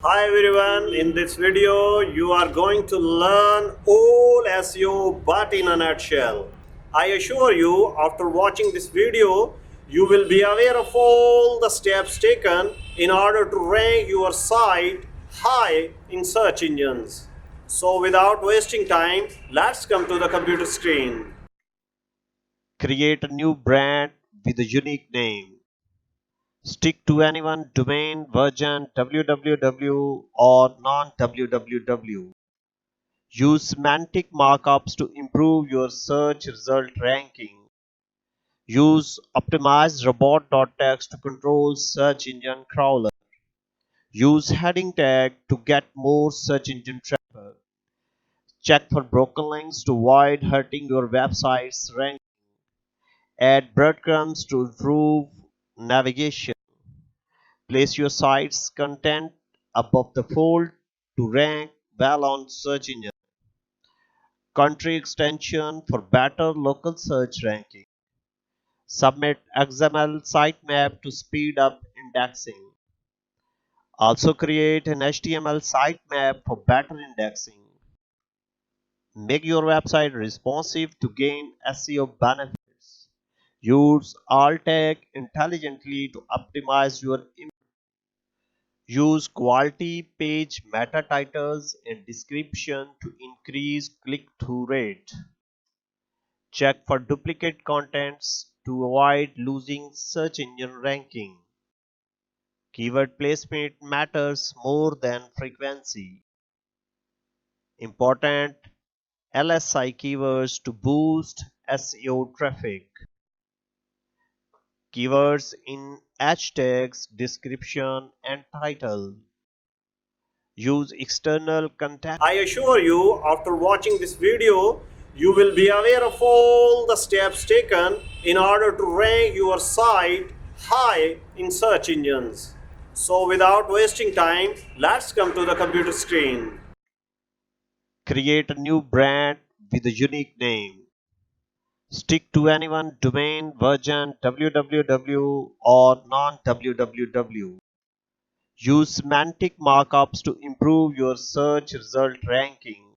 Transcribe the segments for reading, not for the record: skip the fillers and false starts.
Hi everyone, in this video you are going to learn all SEO but in a nutshell. I assure you after watching this video you will be aware of all the steps taken in order to rank your site high in search engines. So without wasting time, let's come to the computer screen. Create a new brand with a unique name. Stick to any one domain, version, www or non-www. Use semantic markups to improve your search result ranking. Use optimized robot.txt to control search engine crawler. Use heading tag to get more search engine traffic. Check for broken links to avoid hurting your website's rank. Add breadcrumbs to improve navigation. Place your site's content above the fold to rank well on search engine. Country extension for better local search ranking. Submit XML sitemap to speed up indexing. Also create an HTML sitemap for better indexing. Make your website responsive to gain SEO benefits. Use alt tag intelligently to optimize your image. Use quality page meta titles and description to increase click-through rate. Check for duplicate contents to avoid losing search engine ranking. Keyword placement matters more than frequency. Important LSI keywords to boost SEO traffic. Keywords in hashtags, description, and title. Use external context. I assure you, after watching this video, you will be aware of all the steps taken in order to rank your site high in search engines. So without wasting time, let's come to the computer screen. Create a new brand with a unique name. Stick to any one domain, version, www or non-www. Use semantic markups to improve your search result ranking.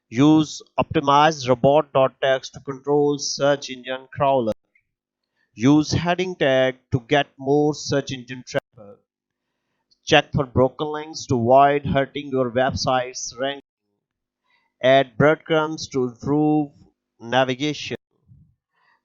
Use optimized robot.txt to control search engine crawler. Use heading tag to get more search engine traffic. Check for broken links to avoid hurting your website's ranking. Add breadcrumbs to improve navigation.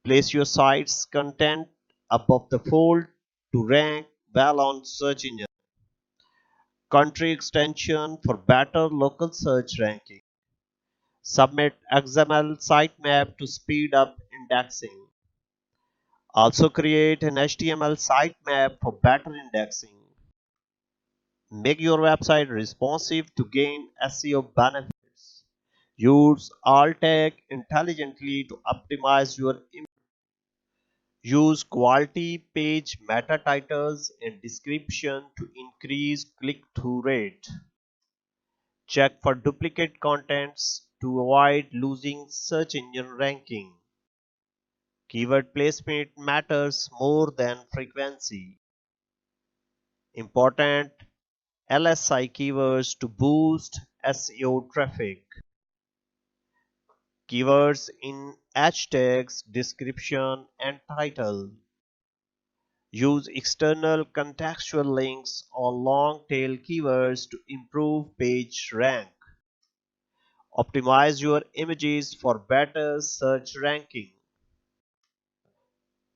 Place your site's content above the fold to rank well on search engine. Country extension for better local search ranking. Submit XML sitemap to speed up indexing. Also create an HTML sitemap for better indexing. Make your website responsive to gain SEO benefits. Use alt tag intelligently to optimize your image. Use quality page meta titles and description to increase click-through rate. Check for duplicate contents to avoid losing search engine ranking. Keyword placement matters more than frequency. Important LSI keywords to boost SEO traffic. Keywords in hashtags, description, and title. Use external contextual links or long tail keywords to improve page rank. Optimize your images for better search ranking.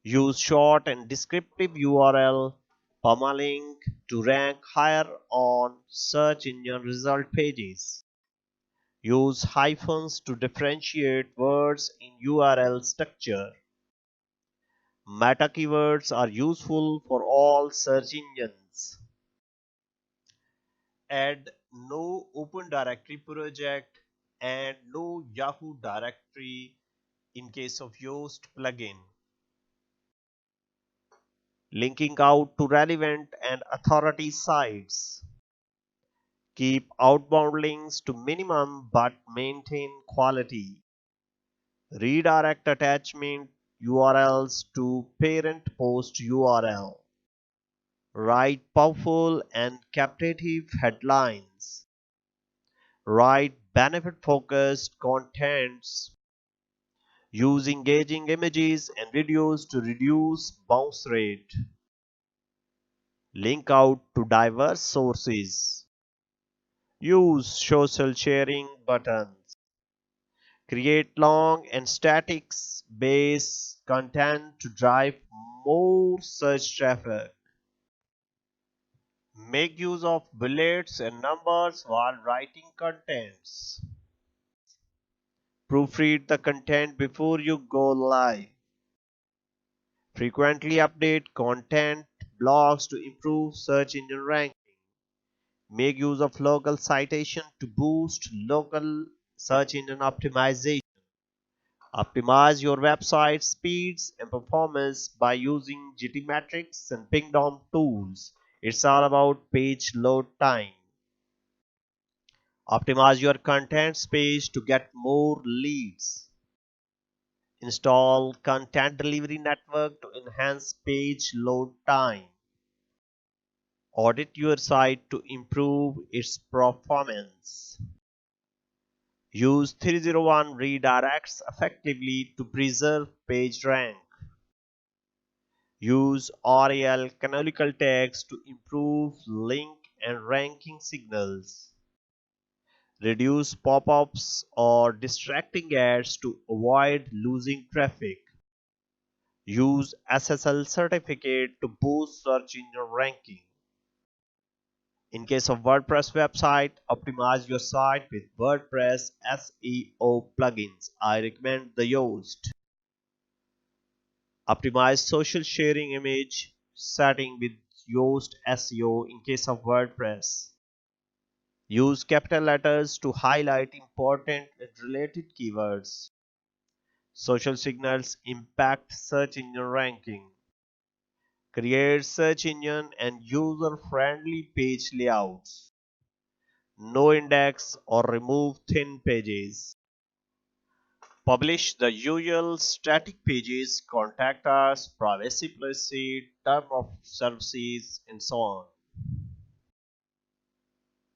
Use short and descriptive URL permalink to rank higher on search engine result pages. Use hyphens to differentiate words in URL structure. Meta keywords are useful for all search engines. Add no Open Directory project and no Yahoo directory in case of Yoast plugin. Linking out to relevant and authority sites. Keep outbound links to minimum but maintain quality. Redirect attachment URLs to parent post URL. Write powerful and captivative headlines. Write benefit focused contents. Use engaging images and videos to reduce bounce rate. Link out to diverse sources. Use social sharing buttons. Create long and static base content to drive more search traffic. Make use of bullets and numbers while writing contents. Proofread the content before you go live. Frequently update content blogs to improve search engine ranking. Make use of local citation to boost local search engine optimization. Optimize your website speeds and performance by using GTmetrix and Pingdom tools. It's all about page load time. Optimize your contents page to get more leads. Install Content Delivery Network to enhance page load time. Audit your site to improve its performance. Use 301 redirects effectively to preserve page rank. Use REL canonical tags to improve link and ranking signals. Reduce pop-ups or distracting ads to avoid losing traffic. Use SSL certificate to boost search engine ranking. In case of WordPress website, optimize your site with WordPress SEO plugins. I recommend the Yoast. Optimize social sharing image setting with Yoast SEO in case of WordPress. Use capital letters to highlight important and related keywords. Social signals impact search engine ranking. Create search engine and user-friendly page layouts. No index or remove thin pages. Publish the usual static pages, contact us, privacy policy, term of services, and so on.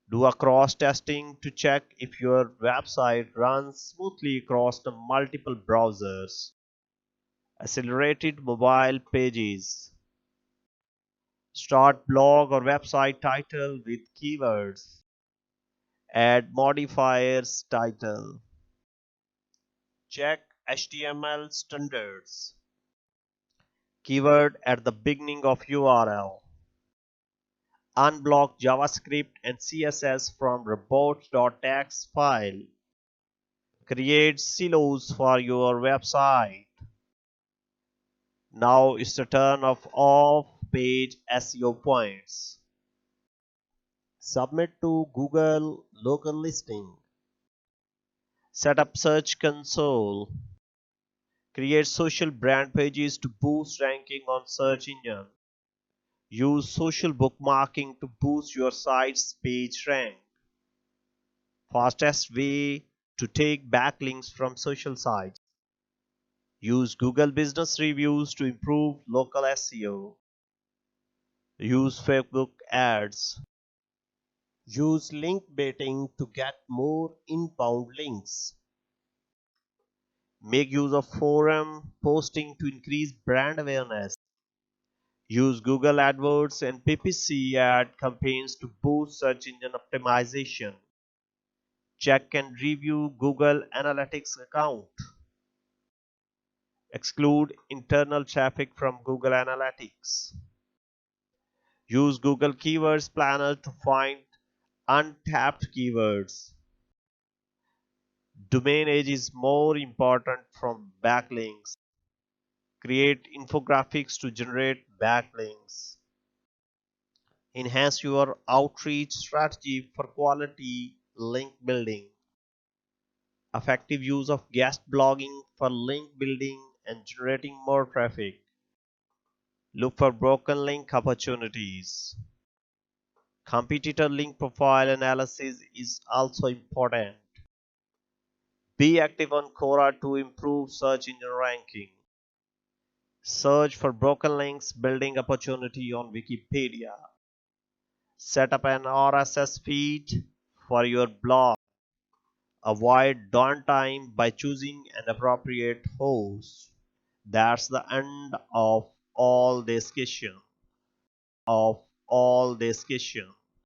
Do a cross testing to check if your website runs smoothly across the multiple browsers. Accelerated mobile pages. Start blog or website title with keywords. Add modifiers title. Check HTML standards. Keyword at the beginning of URL. Unblock JavaScript and CSS from robots.txt file. Create silos for your website. Now it's the turn of off-page SEO points. Submit to Google local listing. Set up Search Console. Create social brand pages to boost ranking on search engine. Use social bookmarking to boost your site's page rank. Fastest way to take backlinks from social sites. Use Google Business Reviews to improve local SEO. Use Facebook ads. Use link baiting to get more inbound links. Make use of forum posting to increase brand awareness. Use Google AdWords and PPC ad campaigns to boost search engine optimization. Check and review Google Analytics account. Exclude internal traffic from Google Analytics. Use Google Keywords Planner to find untapped keywords. Domain age is more important from backlinks. Create infographics to generate backlinks. Enhance your outreach strategy for quality link building. Effective use of guest blogging for link building and generating more traffic. Look for broken link opportunities. Competitor link profile analysis is also important. Be active on Quora to improve search engine ranking. Search for broken links building opportunity on Wikipedia. Set up an RSS feed for your blog. Avoid downtime by choosing an appropriate host. That's the end of all discussion.